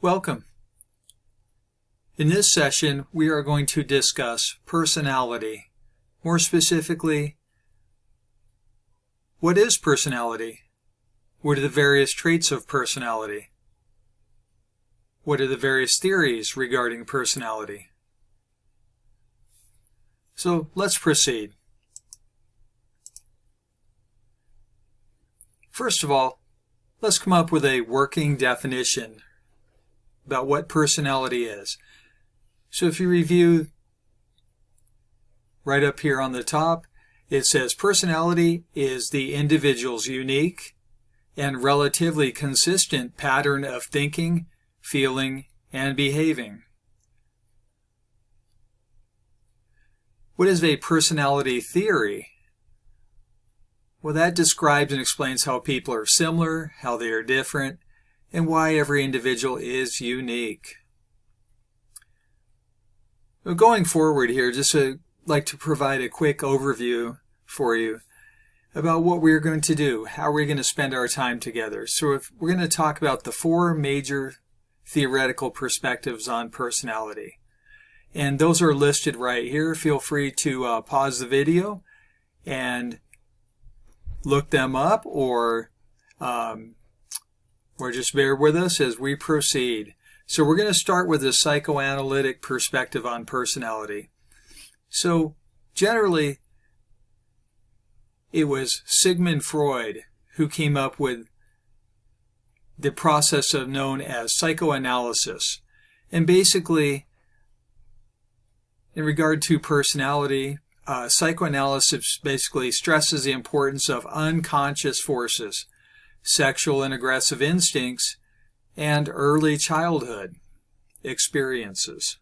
Welcome. In this session, we are going to discuss personality. More specifically, what is personality? What are the various traits of personality? What are the various theories regarding personality? So let's proceed. First of all, let's come up with a working definition about what personality is. So if you review right up here on the top, it says personality is the individual's unique and relatively consistent pattern of thinking, feeling, and behaving. What is a personality theory? Well, that describes and explains how people are similar, how they are different, and why every individual is unique. Well, going forward here, just like to provide a quick overview for you about what we're going to do, how we're going to spend our time together. So if we're going to talk about the four major theoretical perspectives on personality. And those are listed right here. Feel free to pause the video and look them up, or just bear with us as we proceed. So we're going to start with the psychoanalytic perspective on personality. So generally, it was Sigmund Freud who came up with the process known as psychoanalysis. And basically, in regard to personality, psychoanalysis basically stresses the importance of unconscious forces, sexual and aggressive instincts, and early childhood experiences.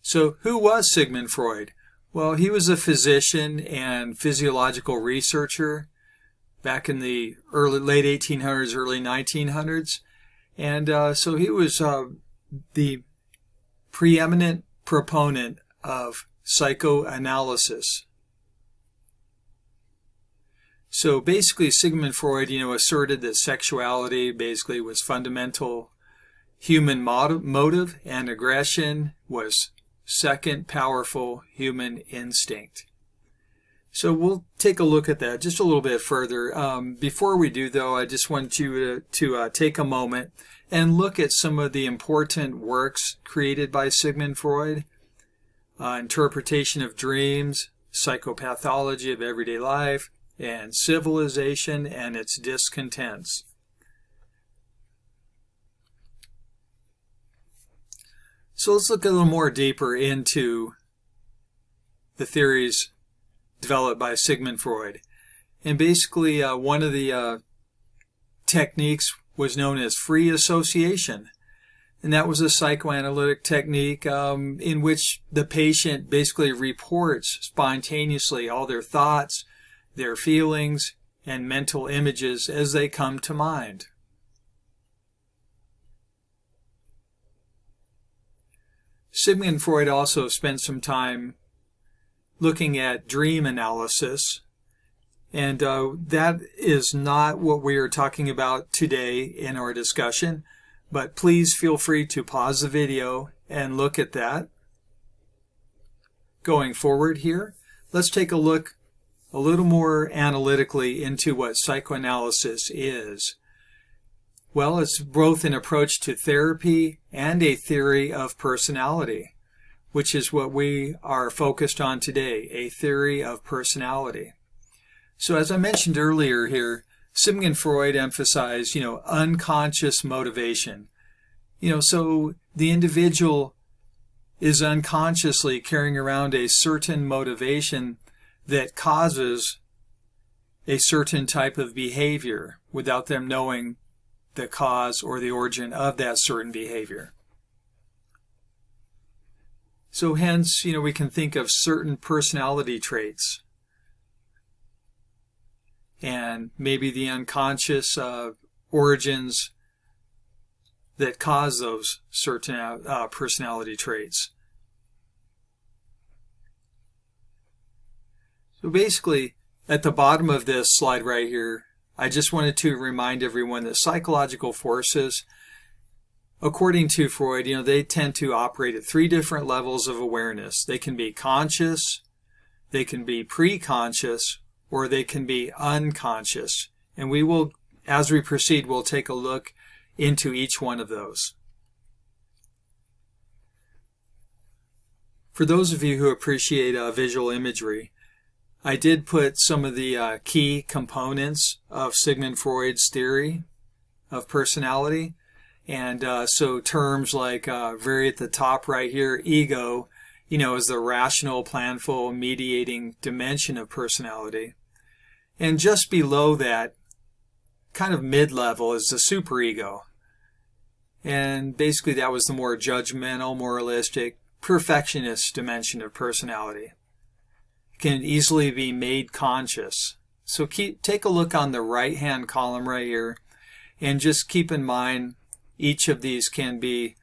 So who was Sigmund Freud? Well, he was a physician and physiological researcher back in the late 1800s, early 1900s. And so he was the preeminent proponent of psychoanalysis. So basically, Sigmund Freud, asserted that sexuality basically was fundamental human motive, and aggression was second powerful human instinct. So we'll take a look at that just a little bit further. Before we do, though, I just want you to take a moment and look at some of the important works created by Sigmund Freud. Interpretation of dreams, psychopathology of everyday life, and civilization and its discontents. So let's look a little more deeper into the theories developed by Sigmund Freud. And basically, one of the techniques was known as free association. And that was a psychoanalytic technique in which the patient basically reports spontaneously all their thoughts, their feelings, and mental images as they come to mind. Sigmund Freud also spent some time looking at dream analysis, and that is not what we are talking about today in our discussion, but please feel free to pause the video and look at that. Going forward here, let's take a look a little more analytically into what psychoanalysis is. Well, it's both an approach to therapy and a theory of personality, which is what we are focused on today, a theory of personality. So as I mentioned earlier here, Sigmund Freud emphasized, unconscious motivation. So the individual is unconsciously carrying around a certain motivation that causes a certain type of behavior without them knowing the cause or the origin of that certain behavior. So hence, we can think of certain personality traits and maybe the unconscious origins that cause those certain personality traits. So basically, at the bottom of this slide right here, I just wanted to remind everyone that psychological forces, according to Freud, they tend to operate at 3 different levels of awareness. They can be conscious, they can be pre-conscious, or they can be unconscious. And we will, as we proceed, we'll take a look into each one of those. For those of you who appreciate visual imagery, I did put some of the key components of Sigmund Freud's theory of personality. And so terms like very at the top right here, ego, is the rational, planful, mediating dimension of personality. And just below that, kind of mid-level, is the superego. And basically that was the more judgmental, moralistic, perfectionist dimension of personality. It can easily be made conscious. So take a look on the right-hand column right here, and just keep in mind each of these can be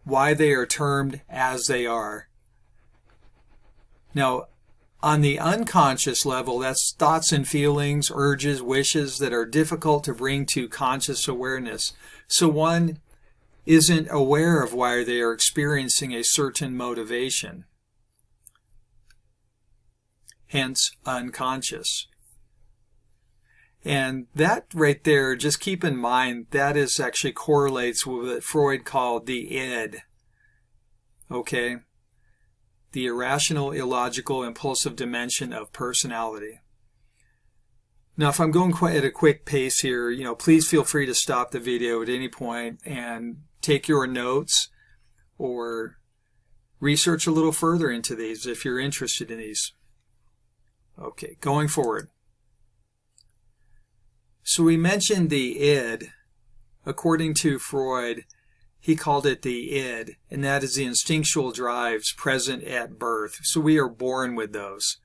why they are termed as they are. Now, on the unconscious level, that's thoughts and feelings, urges, wishes that are difficult to bring to conscious awareness. So one isn't aware of why they are experiencing a certain motivation. Hence, unconscious. And that right there, just keep in mind, that is actually correlates with what Freud called the id. Okay? The irrational, illogical, impulsive dimension of personality. Now, if I'm going quite at a quick pace here, please feel free to stop the video at any point and take your notes or research a little further into these if you're interested in these. Okay, going forward. So we mentioned the id. According to Freud, he called it the id, and that is the instinctual drives present at birth. So we are born with those.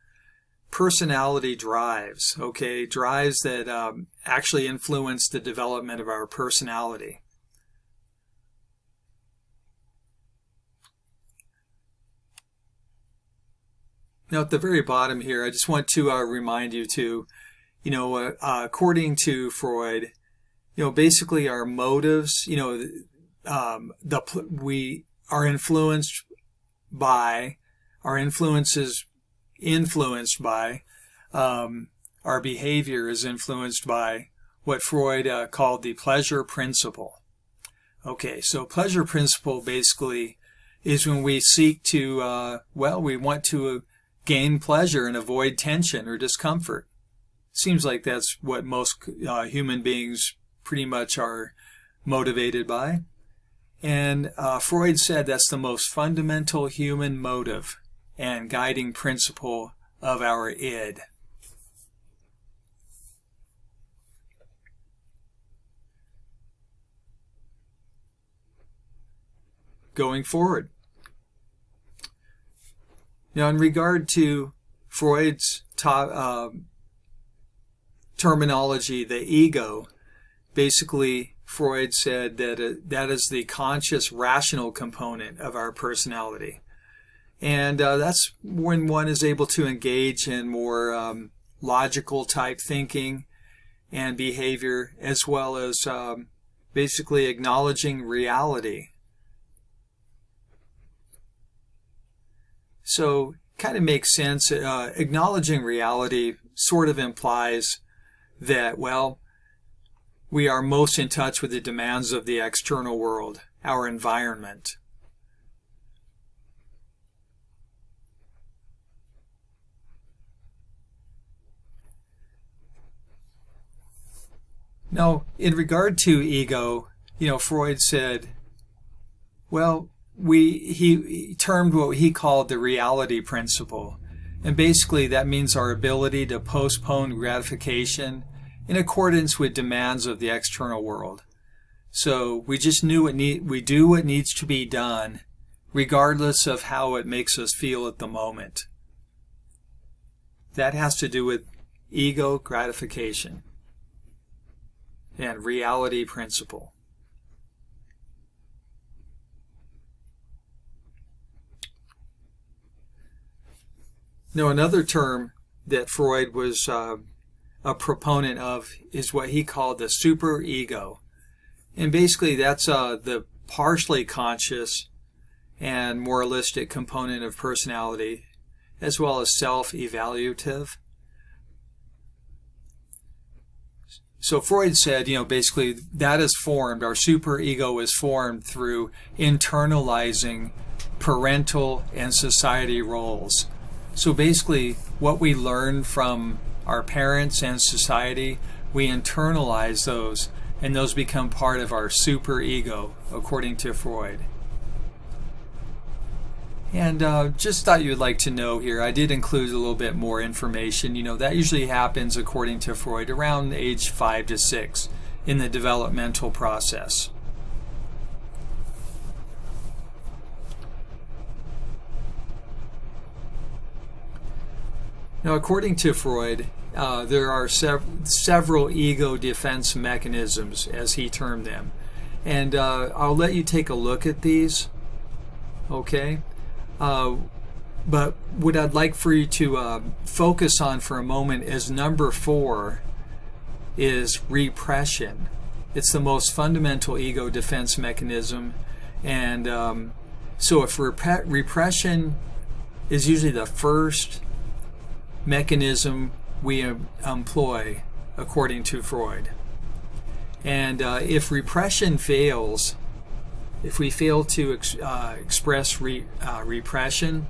Personality drives, okay, drives that actually influence the development of our personality. Now at the very bottom here, I just want to remind you to, according to Freud, basically our motives, we are influenced by, our influence is influenced by, our behavior is influenced by what Freud called the pleasure principle. Okay, so pleasure principle basically is when we seek to, we want to gain pleasure and avoid tension or discomfort. Seems like that's what most human beings pretty much are motivated by. And Freud said that's the most fundamental human motive and guiding principle of our id. Going forward. Now, in regard to Freud's terminology, the ego, basically Freud said that that is the conscious, rational component of our personality. And that's when one is able to engage in more logical type thinking and behavior, as well as basically acknowledging reality. So kind of makes sense. Acknowledging reality sort of implies that, we are most in touch with the demands of the external world, our environment. Now, in regard to ego, Freud said, he termed what he called the reality principle. And basically that means our ability to postpone gratification in accordance with demands of the external world. So we just we do what needs to be done, regardless of how it makes us feel at the moment. That has to do with ego gratification and reality principle. Now, another term that Freud was a proponent of is what he called the superego. And basically that's the partially conscious and moralistic component of personality, as well as self-evaluative. So Freud said, basically that is formed, our superego is formed through internalizing parental and society roles. So basically what we learn from our parents and society, we internalize those, and those become part of our superego, according to Freud. And just thought you'd like to know here, I did include a little bit more information. That usually happens, according to Freud, around age 5 to 6 in the developmental process. Now, according to Freud, there are several ego defense mechanisms, as he termed them. And I'll let you take a look at these, okay? But what I'd like for you to focus on for a moment is number 4 is repression. It's the most fundamental ego defense mechanism. And so if repression is usually the first mechanism we employ, according to Freud. And if repression fails, if we fail to express repression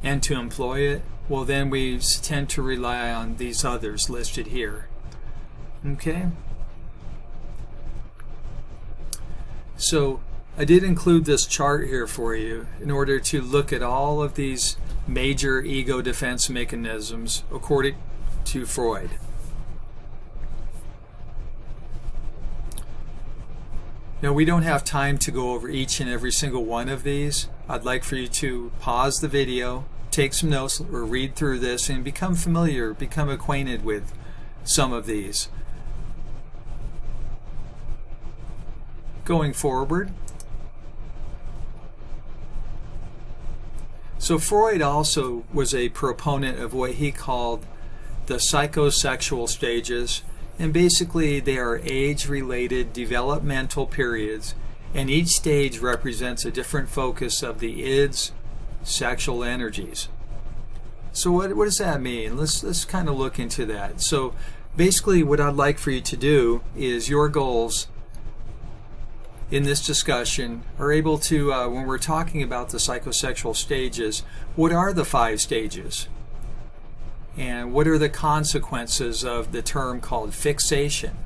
and to employ it, well, then we tend to rely on these others listed here. Okay? So I did include this chart here for you in order to look at all of these major ego defense mechanisms according to Freud. Now, we don't have time to go over each and every single one of these. I'd like for you to pause the video, take some notes, or read through this and become familiar, become acquainted with some of these. Going forward, so Freud also was a proponent of what he called the psychosexual stages, and basically they are age-related developmental periods, and each stage represents a different focus of the id's sexual energies. So what does that mean? Let's kind of look into that. So basically what I'd like for you to do is your goals in this discussion are able to, when we're talking about the psychosexual stages, what are the 5 stages? And what are the consequences of the term called fixation?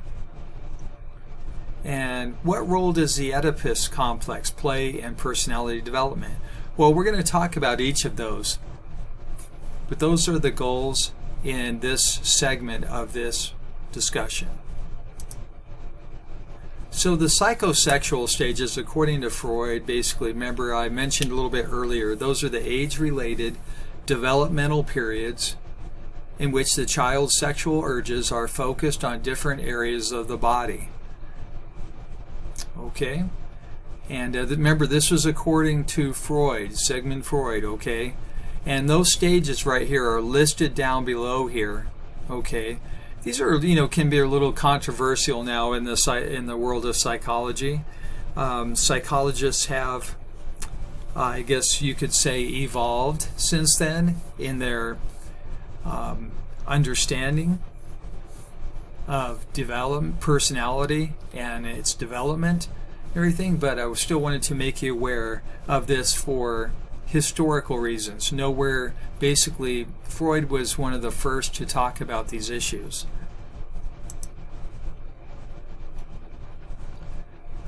And what role does the Oedipus complex play in personality development? Well, we're going to talk about each of those. But those are the goals in this segment of this discussion. So the psychosexual stages, according to Freud, basically, remember I mentioned a little bit earlier, those are the age-related developmental periods in which the child's sexual urges are focused on different areas of the body. Okay? And remember, this was according to Freud, Sigmund Freud, okay? And those stages right here are listed down below here, okay? These are, can be a little controversial now in the world of psychology. Psychologists have, I guess you could say, evolved since then in their understanding of development, personality, and its development, everything. But I still wanted to make you aware of this for historical reasons. Know where basically Freud was one of the first to talk about these issues.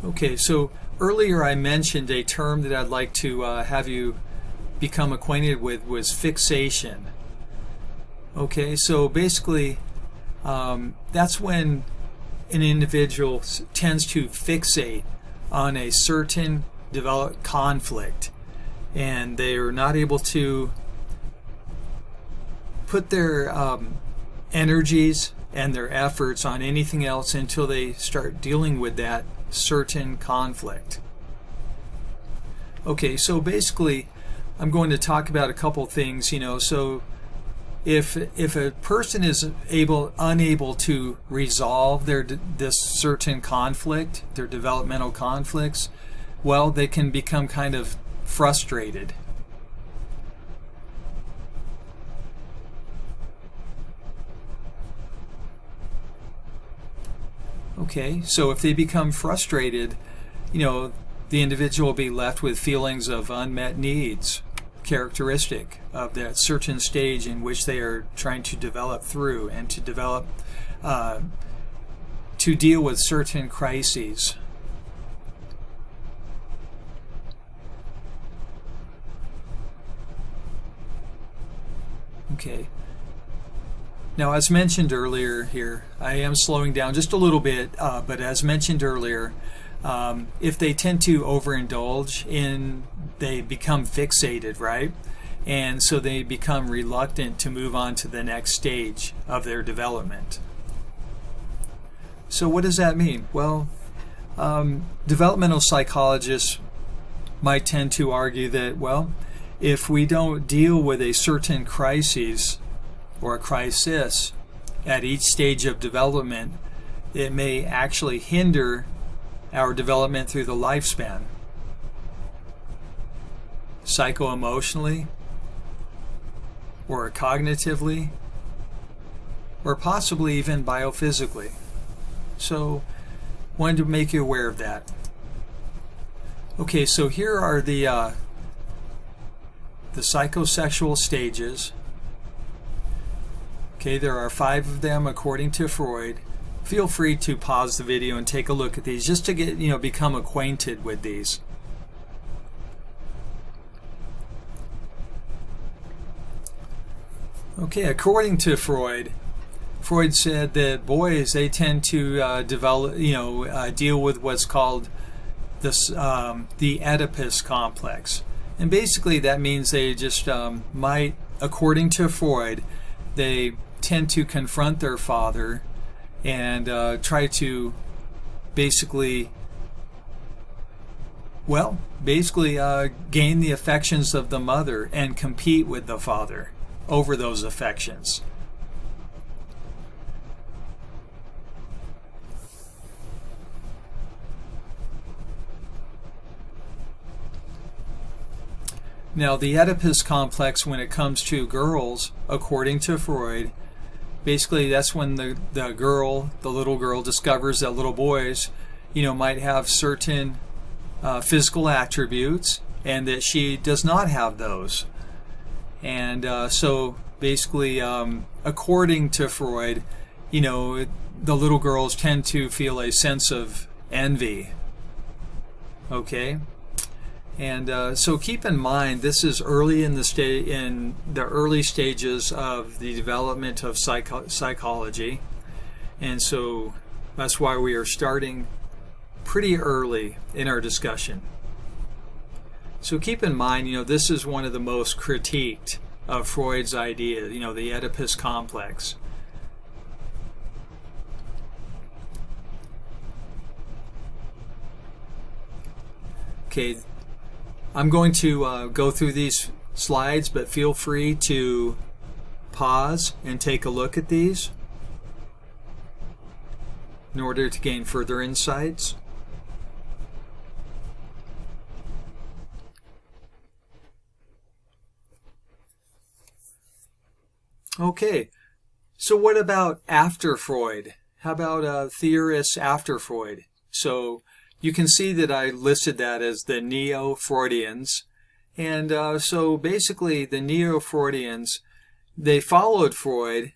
Okay, so earlier I mentioned a term that I'd like to have you become acquainted with was fixation. Okay, so basically that's when an individual tends to fixate on a certain developed conflict, and they are not able to put their energies and their efforts on anything else until they start dealing with that certain conflict. Okay, so basically I'm going to talk about a couple things, so if a person is unable to resolve this certain conflict, their developmental conflicts, well, they can become kind of frustrated. Okay, so if they become frustrated, the individual will be left with feelings of unmet needs, characteristic of that certain stage in which they are trying to develop through and to develop, to deal with certain crises. Okay. Now, as mentioned earlier here, I am slowing down just a little bit, but as mentioned earlier, if they tend to overindulge they become fixated, right? And so they become reluctant to move on to the next stage of their development. So what does that mean? Well, developmental psychologists might tend to argue that, well, if we don't deal with a certain crisis or a crisis at each stage of development, it may actually hinder our development through the lifespan, psycho-emotionally, or cognitively, or possibly even biophysically. So, wanted to make you aware of that. Okay, so here are the psychosexual stages. Okay, there are 5 of them according to Freud. Feel free to pause the video and take a look at these just to get, become acquainted with these. Okay, according to Freud said that boys, they tend to develop, deal with what's called the Oedipus complex. And basically that means they just might, according to Freud, they tend to confront their father and try to basically gain the affections of the mother and compete with the father over those affections. Now, the Oedipus complex, when it comes to girls, according to Freud, basically that's when the little girl discovers that little boys, might have certain physical attributes and that she does not have those. And so basically, according to Freud, the little girls tend to feel a sense of envy. Okay? And so keep in mind, this is early in the early stages of the development of psychology, and so that's why we are starting pretty early in our discussion. So keep in mind, this is one of the most critiqued of Freud's idea, the Oedipus complex. Okay. I'm going to go through these slides, but feel free to pause and take a look at these in order to gain further insights. Okay, so what about after Freud? How about theorists after Freud? So you can see that I listed that as the Neo-Freudians. And so basically the Neo-Freudians, they followed Freud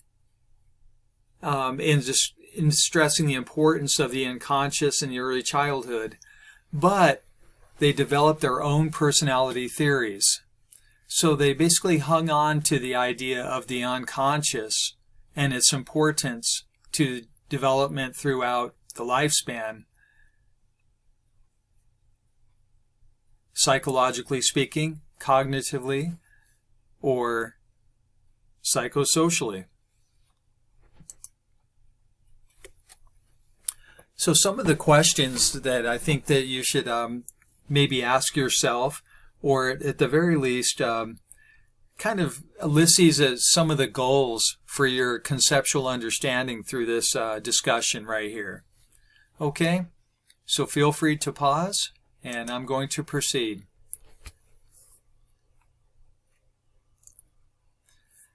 in stressing the importance of the unconscious in the early childhood, but they developed their own personality theories. So they basically hung on to the idea of the unconscious and its importance to development throughout the lifespan, psychologically speaking, cognitively, or psychosocially. So some of the questions that I think that you should maybe ask yourself, or at the very least kind of lists these as some of the goals for your conceptual understanding through this discussion right here. Okay, so feel free to pause, and I'm going to proceed.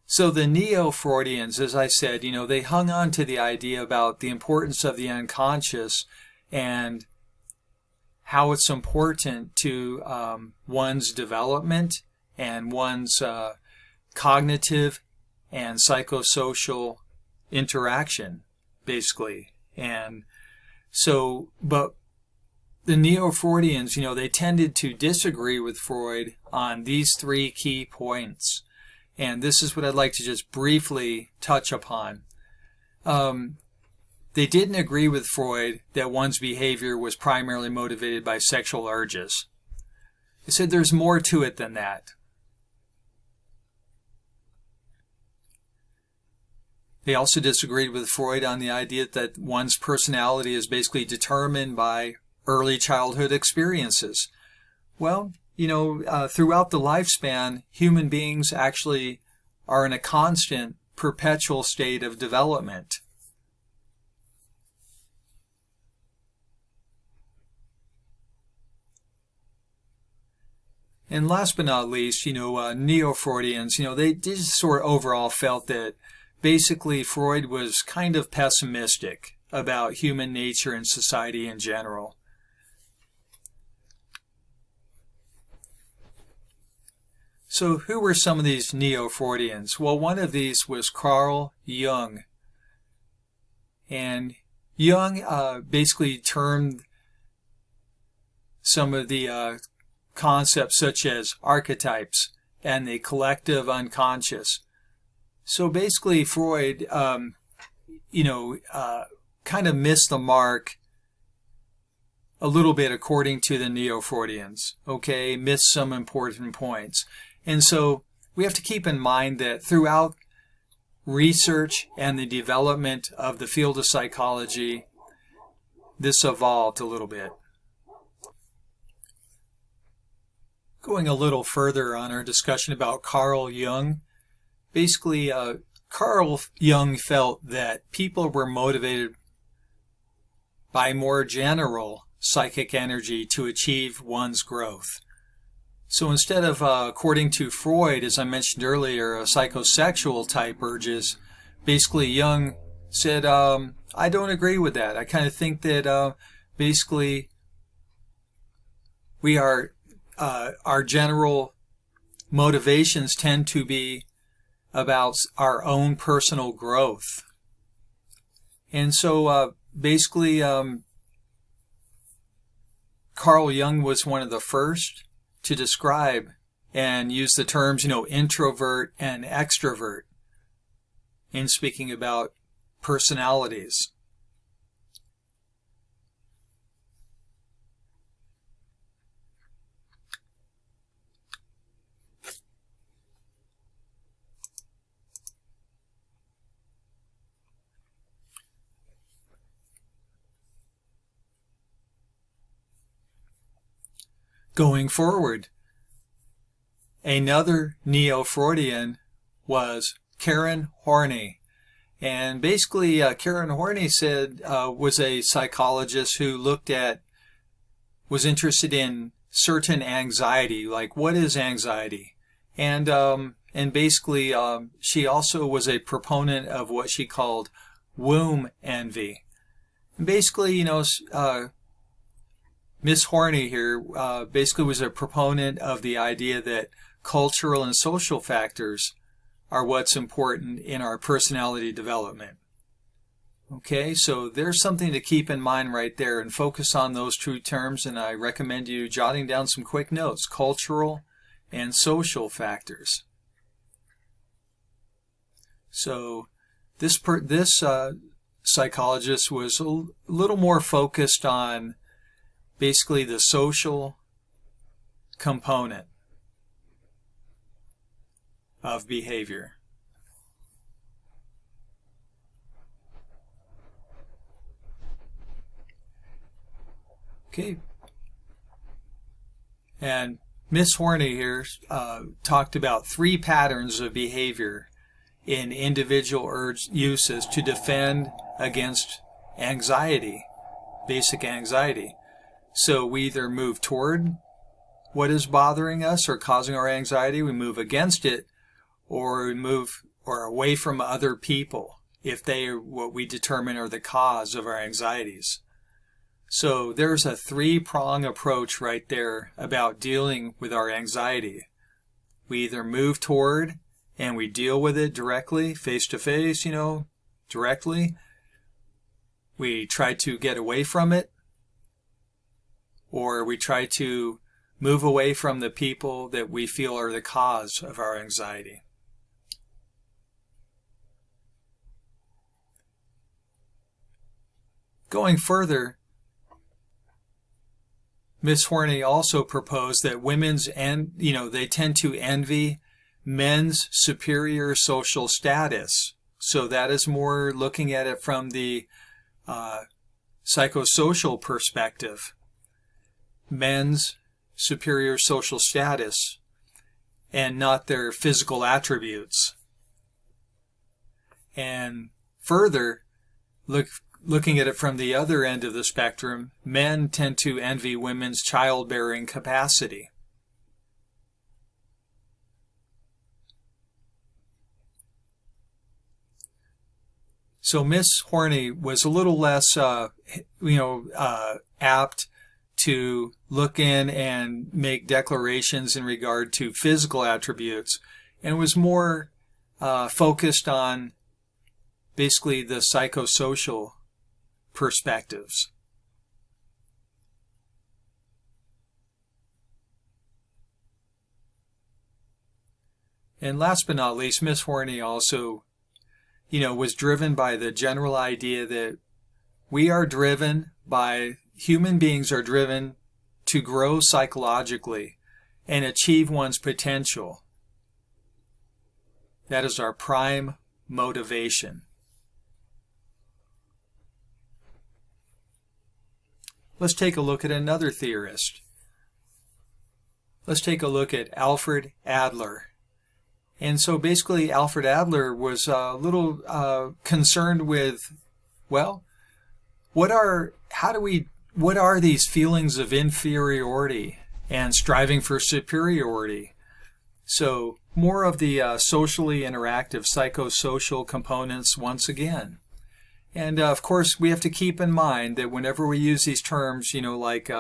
So the Neo-Freudians, as I said, they hung on to the idea about the importance of the unconscious and how it's important to one's development and one's cognitive and psychosocial interaction, basically. And so, but the Neo-Freudians, they tended to disagree with Freud on these three key points. And this is what I'd like to just briefly touch upon. They didn't agree with Freud that one's behavior was primarily motivated by sexual urges. They said there's more to it than that. They also disagreed with Freud on the idea that one's personality is basically determined by early childhood experiences. Well, throughout the lifespan, human beings actually are in a constant, perpetual state of development. And last but not least, Neo-Freudians, they just sort of overall felt that basically Freud was kind of pessimistic about human nature and society in general. So who were some of these Neo-Freudians? Well, one of these was Carl Jung. And Jung basically termed some of the concepts such as archetypes and the collective unconscious. So basically Freud, kind of missed the mark a little bit according to the Neo-Freudians, okay, missed some important points. And so we have to keep in mind that throughout research and the development of the field of psychology, this evolved a little bit. Going a little further on our discussion about Carl Jung, basically Carl Jung felt that people were motivated by more general psychic energy to achieve one's growth. So instead of, according to Freud, as I mentioned earlier, psychosexual type urges, basically Jung said, I don't agree with that. I kind of think that basically we are, our general motivations tend to be about our own personal growth. And so basically Carl Jung was one of the first to describe and use the terms, introvert and extrovert in speaking about personalities. Going forward, another Neo-Freudian was Karen Horney. And basically, Karen Horney said was a psychologist who was interested in certain anxiety, like what is anxiety? And basically, she also was a proponent of what she called womb envy. And basically, Miss Horney here basically was a proponent of the idea that cultural and social factors are what's important in our personality development. Okay, so there's something to keep in mind right there and focus on those two terms, and I recommend you jotting down some quick notes: cultural and social factors. So this psychologist was a little more focused on basically the social component of behavior. Okay. And Miss Horney here talked about 3 patterns of behavior in individual urge uses to defend against anxiety, basic anxiety. So we either move toward what is bothering us or causing our anxiety, we move against it, or we move or away from other people if they are what we determine are the cause of our anxieties. So there's a 3-prong approach right there about dealing with our anxiety. We either move toward and we deal with it directly, face to face, directly. We try to get away from it, or we try to move away from the people that we feel are the cause of our anxiety. Going further, Miss Horney also proposed that they tend to envy men's superior social status. So that is more looking at it from the psychosocial perspective. Men's superior social status and not their physical attributes. And further, looking at it from the other end of the spectrum, men tend to envy women's childbearing capacity. So Miss Horney was a little less, apt to look in and make declarations in regard to physical attributes, and was more focused on basically the psychosocial perspectives. And last but not least, Miss Horney also, was driven by the general idea that human beings are driven to grow psychologically and achieve one's potential. That is our prime motivation. Let's take a look at another theorist. Let's take a look at Alfred Adler. And so basically Alfred Adler was a little concerned with, what are these feelings of inferiority and striving for superiority? So more of the socially interactive psychosocial components once again. And of course, we have to keep in mind that whenever we use these terms, like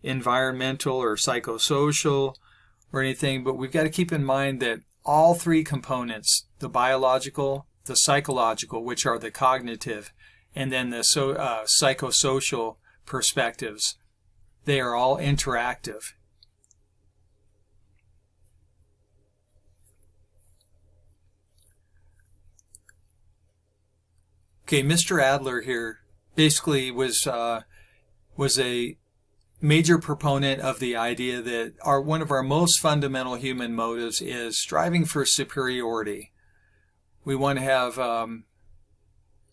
environmental or psychosocial or anything, but we've got to keep in mind that all 3 components, the biological, the psychological, which are the cognitive, and then the psychosocial perspectives, they are all interactive. Okay, Mr. Adler here basically was a major proponent of the idea that one of our most fundamental human motives is striving for superiority. We want to have,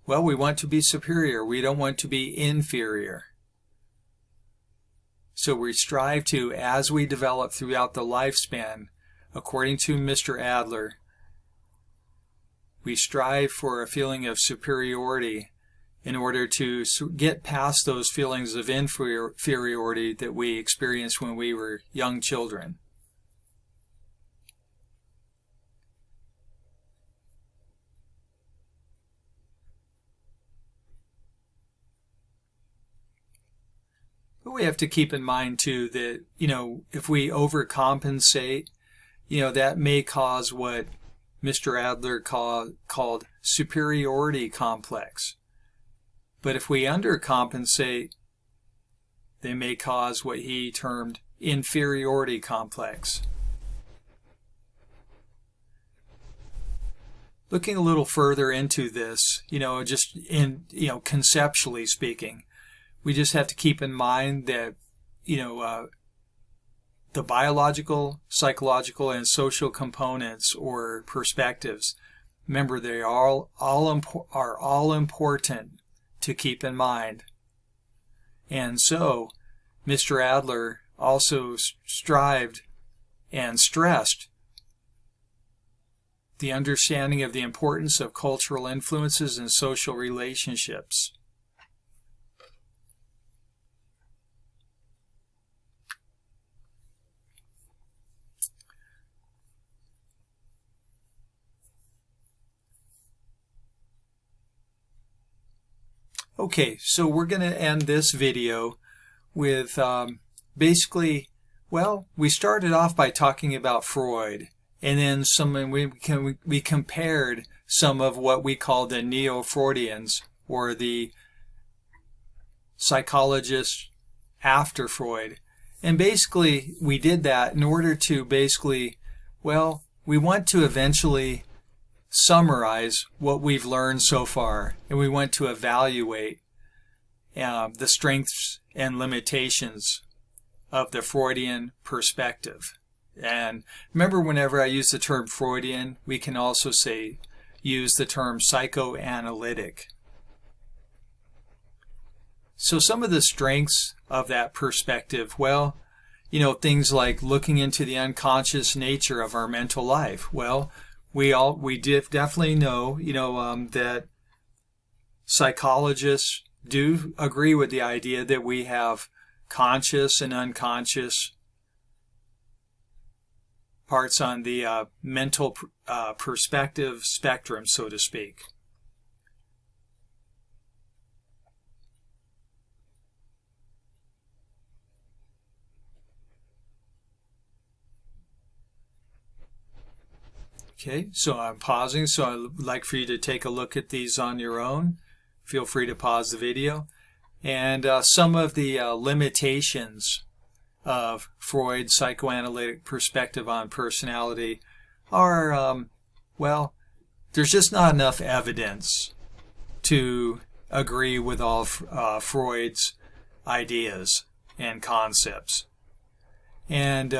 we want to be superior. We don't want to be inferior. So we strive to, as we develop throughout the lifespan, according to Mr. Adler, we strive for a feeling of superiority in order to get past those feelings of inferiority that we experienced when we were young children. But we have to keep in mind too that, if we overcompensate, that may cause what Mr. Adler called superiority complex. But if we undercompensate, they may cause what he termed inferiority complex. Looking a little further into this, just in, conceptually speaking, we just have to keep in mind that, the biological, psychological, and social components or perspectives, remember, they are all important to keep in mind. And so Mr. Adler also strived and stressed the understanding of the importance of cultural influences and social relationships. Okay, so we're going to end this video with basically, well, we started off by talking about Freud, and then we compared some of what we call the neo-Freudians, or the psychologists after Freud. And basically, we did that in order to basically, well, we want to eventually summarize what we've learned so far, and we want to evaluate the strengths and limitations of the Freudian perspective. And remember, whenever I use the term Freudian, we can also use the term psychoanalytic. So some of the strengths of that perspective, well, things like looking into the unconscious nature of our mental life. Well, we definitely know, that psychologists do agree with the idea that we have conscious and unconscious parts on the mental perspective spectrum, so to speak. Okay, so I'm pausing, so I'd like for you to take a look at these on your own. Feel free to pause the video. And some of the limitations of Freud's psychoanalytic perspective on personality are, well, there's just not enough evidence to agree with all Freud's ideas and concepts. And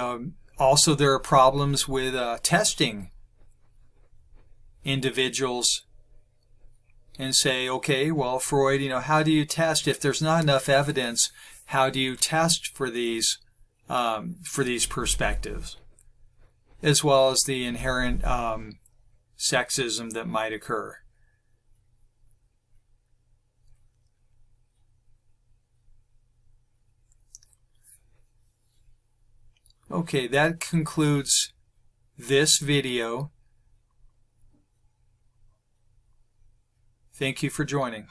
also there are problems with testing individuals and say, okay, well, Freud, how do you test if there's not enough evidence? How do you test for these perspectives, as well as the inherent sexism that might occur? Okay, that concludes this video. Thank you for joining.